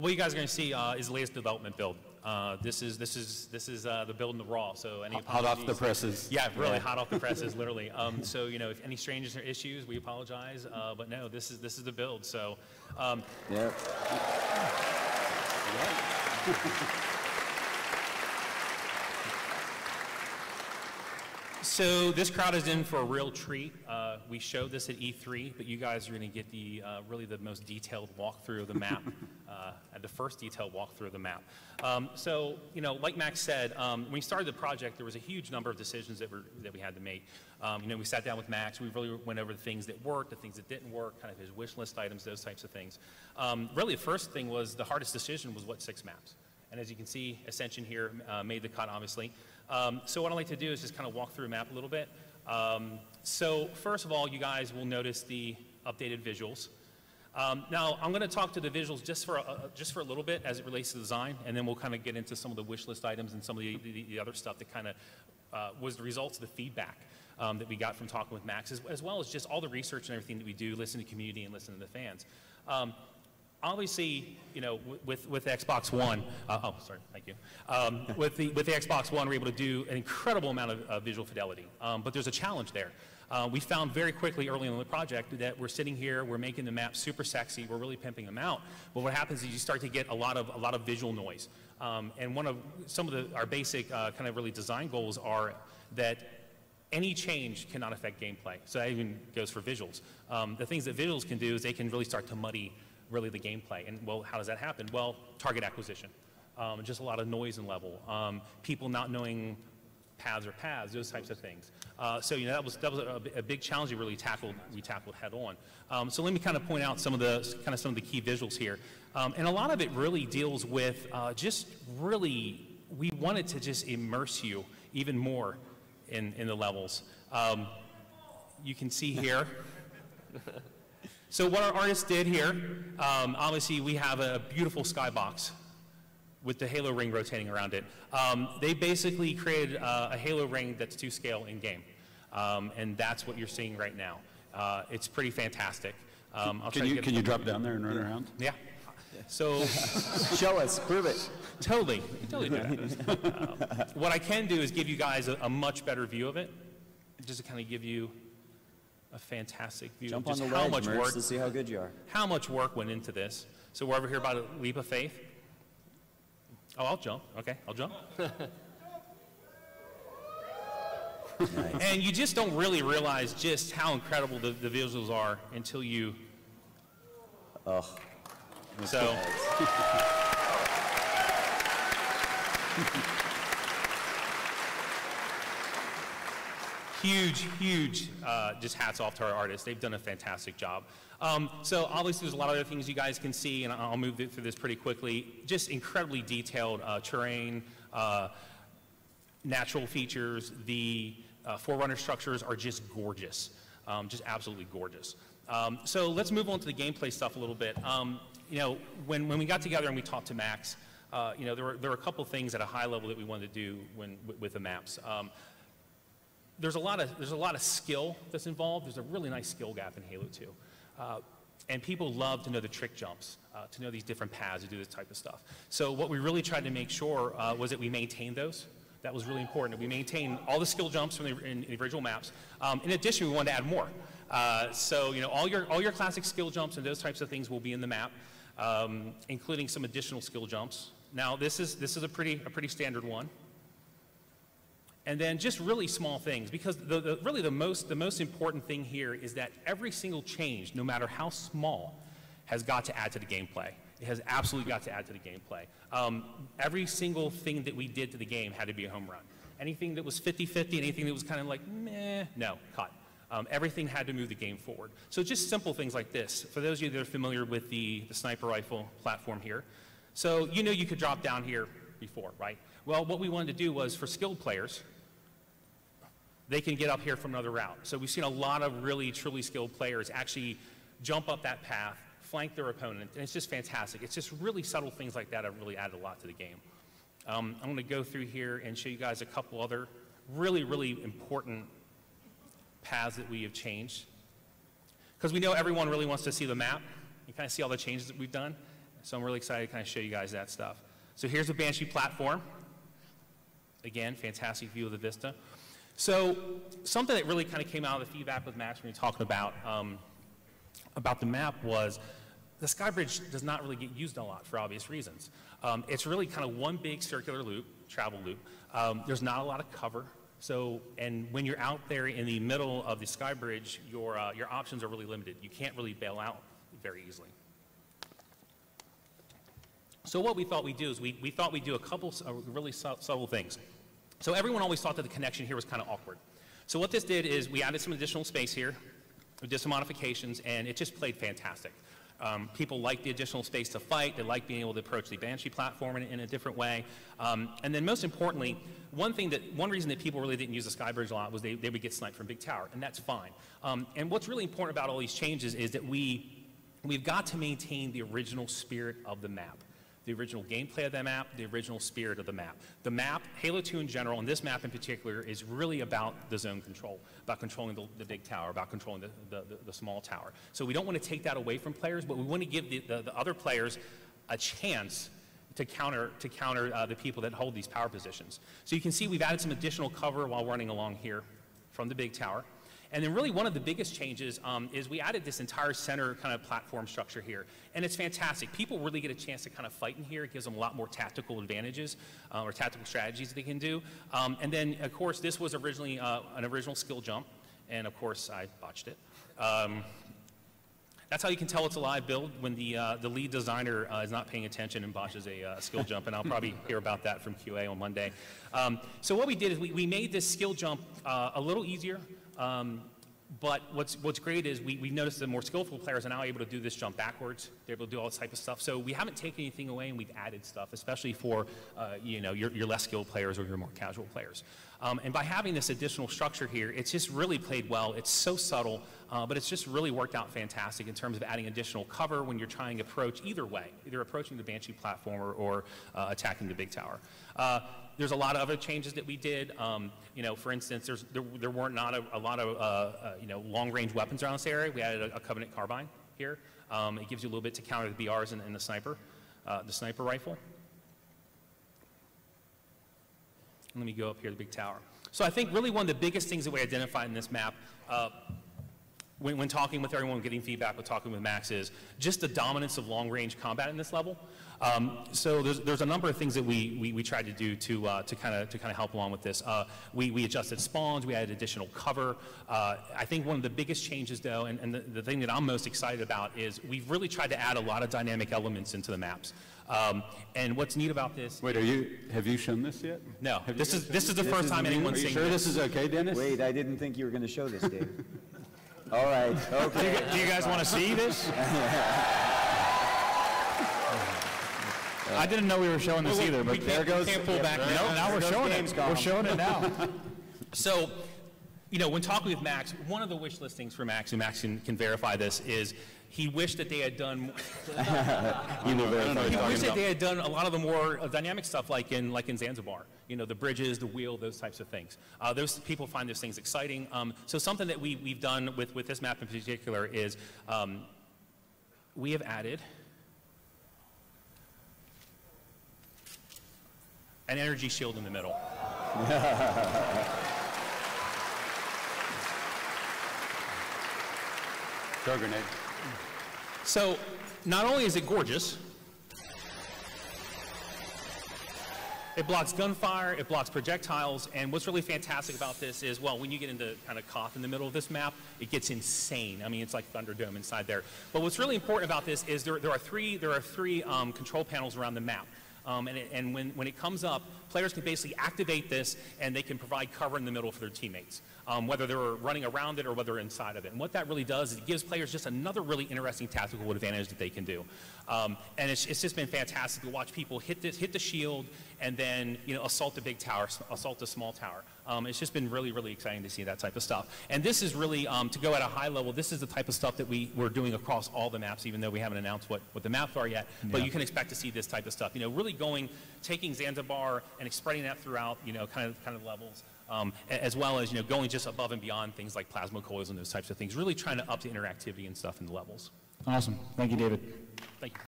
What you guys are going to see is the latest development build. This is the build in the raw. So any hot off the presses. Yeah, really hot off the presses, literally. So you know, if any changes or issues, we apologize. But no, this is the build. So yeah. So this crowd is in for a real treat. We showed this at E3, but you guys are going to get the really the most detailed walkthrough of the map, the first detailed walkthrough of the map. So you know, like Max said, when we started the project, there was a huge number of decisions that we had to make. You know, we sat down with Max. We really went over the things that worked, the things that didn't work, kind of his wish list items, those types of things. Really, the first thing was the hardest decision was what 6 maps. And as you can see, Ascension here made the cut, obviously. So what I'd like to do is just kind of walk through a map a little bit. So first of all, you guys will notice the updated visuals. Now, I'm going to talk to the visuals just for a little bit as it relates to design, and then we'll kind of get into some of the wish list items and some of the other stuff that kind of was the results of the feedback that we got from talking with Max, as well as just all the research and everything that we do, listen to the community and listen to the fans. Obviously, you know, with Xbox One, oh, sorry, thank you. With the Xbox One, we're able to do an incredible amount of visual fidelity, but there's a challenge there. We found very quickly early in the project that we're sitting here, we're making the map super sexy, we're really pimping them out, but what happens is you start to get a lot of visual noise. And some of our basic kind of really design goals are that any change cannot affect gameplay. So that even goes for visuals. The things that visuals can do is they can really start to muddy really the gameplay. And well, how does that happen? Well, target acquisition. Just a lot of noise and level. People not knowing paths, those types of things. So you know, that was a big challenge we tackled head on. So let me kind of point out some of the key visuals here. And a lot of it really deals with just really, we wanted to just immerse you even more in the levels. You can see here. So what our artists did here, obviously we have a beautiful skybox with the halo ring rotating around it. They basically created a halo ring that's to scale in game. And that's what you're seeing right now. It's pretty fantastic. Can you drop down there and run around? Yeah. So show us, prove it. Totally do that. What I can do is give you guys a much better view of it, just to kind of give you a fantastic view Jump of just on the how ledge, much Merce, work to see how good you are. How much work went into this. So we're over here about a leap of faith. Oh, I'll jump. Okay, I'll jump. Nice. And you just don't really realize just how incredible the visuals are until you. Oh. So. Huge, just hats off to our artists. They've done a fantastic job. So obviously there's a lot of other things you guys can see, and I'll move through this pretty quickly. Just incredibly detailed terrain, natural features. The Forerunner structures are just gorgeous, just absolutely gorgeous. So let's move on to the gameplay stuff a little bit. You know, when we got together and we talked to Max, you know, there were a couple things at a high level that we wanted to do with the maps. There's a lot of skill that's involved. There's a really nice skill gap in Halo 2. And people love to know the trick jumps, to know these different paths, to do this type of stuff. So what we really tried to make sure was that we maintained those. That was really important. We maintained all the skill jumps from the original maps. In addition, we wanted to add more. So you know, all your classic skill jumps and those types of things will be in the map, including some additional skill jumps. Now this is a pretty standard one. And then just really small things, because really the most important thing here is that every single change, no matter how small, has got to add to the gameplay. It has absolutely got to add to the gameplay. Every single thing that we did to the game had to be a home run. Anything that was 50-50, anything that was kind of like, meh, no, cut. Everything had to move the game forward. So just simple things like this. For those of you that are familiar with the sniper rifle platform here, so you know you could drop down here before, right? Well, what we wanted to do was for skilled players, they can get up here from another route. So we've seen a lot of really, truly skilled players actually jump up that path, flank their opponent, and it's just fantastic. It's just really subtle things like that have really added a lot to the game. I'm going to go through here and show you guys a couple other really, really important paths that we have changed. Because we know everyone really wants to see the map and kind of see all the changes that we've done. So I'm really excited to kind of show you guys that stuff. So here's the Banshee platform. Again, fantastic view of the vista. So something that really kind of came out of the feedback with Max when we were talking about the map was the Skybridge does not really get used a lot for obvious reasons. It's really kind of one big circular loop, travel loop. There's not a lot of cover. So, and when you're out there in the middle of the Skybridge, your options are really limited. You can't really bail out very easily. So what we thought we'd do is we thought we'd do a couple really subtle things. So everyone always thought that the connection here was kind of awkward. So what this did is we added some additional space here, we did some modifications, and it just played fantastic. People like the additional space to fight. They like being able to approach the Banshee platform in a different way. And then most importantly, one reason that people really didn't use the Skybridge a lot was they would get sniped from Big Tower, and that's fine. And what's really important about all these changes is that we've got to maintain the original spirit of the map. The original gameplay of the map, the original spirit of the map. The map, Halo 2 in general, and this map in particular, is really about the zone control, about controlling the big tower, about controlling the small tower. So we don't want to take that away from players, but we want to give the other players a chance to counter the people that hold these power positions. So you can see we've added some additional cover while running along here from the big tower. And then really one of the biggest changes is we added this entire center kind of platform structure here. And it's fantastic. People really get a chance to kind of fight in here. It gives them a lot more tactical advantages or tactical strategies that they can do. And then, of course, this was originally an original skill jump. And, of course, I botched it. That's how you can tell it's a live build, when the lead designer is not paying attention and botches a skill jump. And I'll probably hear about that from QA on Monday. So what we did is we made this skill jump a little easier. But what's great is we noticed the more skillful players are now able to do this jump backwards. They're able to do all this type of stuff. So we haven't taken anything away, and we've added stuff, especially for your less skilled players or your more casual players. And by having this additional structure here, it's just really played well. It's so subtle, but it's just really worked out fantastic in terms of adding additional cover when you're trying to approach either way, either approaching the Banshee platform or attacking the big tower. There's a lot of other changes that we did. For instance, there weren't not a lot of long-range weapons around this area. We added a Covenant carbine here. It gives you a little bit to counter the BRs and the sniper rifle. Let me go up here to the big tower. So I think really one of the biggest things that we identified in this map, when talking with everyone, getting feedback, with talking with Max, is just the dominance of long-range combat in this level. So there's a number of things that we tried to do to kind of help along with this. We adjusted spawns, we added additional cover. I think one of the biggest changes, though, and the thing that I'm most excited about, is we've really tried to add a lot of dynamic elements into the maps. And what's neat about this? Wait, have you shown this yet? No, this is the first time anyone's seen this. Are you sure this is okay, Dennis? Wait, I didn't think you were going to show this, Dave. All right, okay. Do you guys want to see this? I didn't know we were showing this either, but there goes. Can't pull back now. Now we're showing it. We're showing it now. So, when talking with Max, one of the wish listings for Max, and Max can verify this, is he wished that they had done. He wished that they had done a lot of the more dynamic stuff, like in Zanzibar. The bridges, the wheel, those types of things. Those people find those things exciting. So something that we've done with this map in particular is we have added an energy shield in the middle. Throw a grenade. So not only is it gorgeous, it blocks gunfire, it blocks projectiles, and what's really fantastic about this is, well, when you get into kind of Koth in the middle of this map, it gets insane. I mean, it's like Thunderdome inside there. But what's really important about this is there are three control panels around the map. And when it comes up, players can basically activate this, and they can provide cover in the middle for their teammates, whether they're running around it or whether they're inside of it. And what that really does is it gives players just another really interesting tactical advantage that they can do. And it's just been fantastic to watch people hit the shield and then assault the big tower, assault the small tower. It's just been really, really exciting to see that type of stuff. And this is really, to go at a high level, this is the type of stuff that we're doing across all the maps, even though we haven't announced what the maps are yet. Yeah. But you can expect to see this type of stuff. Really taking Zanzibar and spreading that throughout, kind of levels, as well as, going just above and beyond things like plasma coils and those types of things. Really trying to up the interactivity and stuff in the levels. Awesome. Thank you, David. Thank you.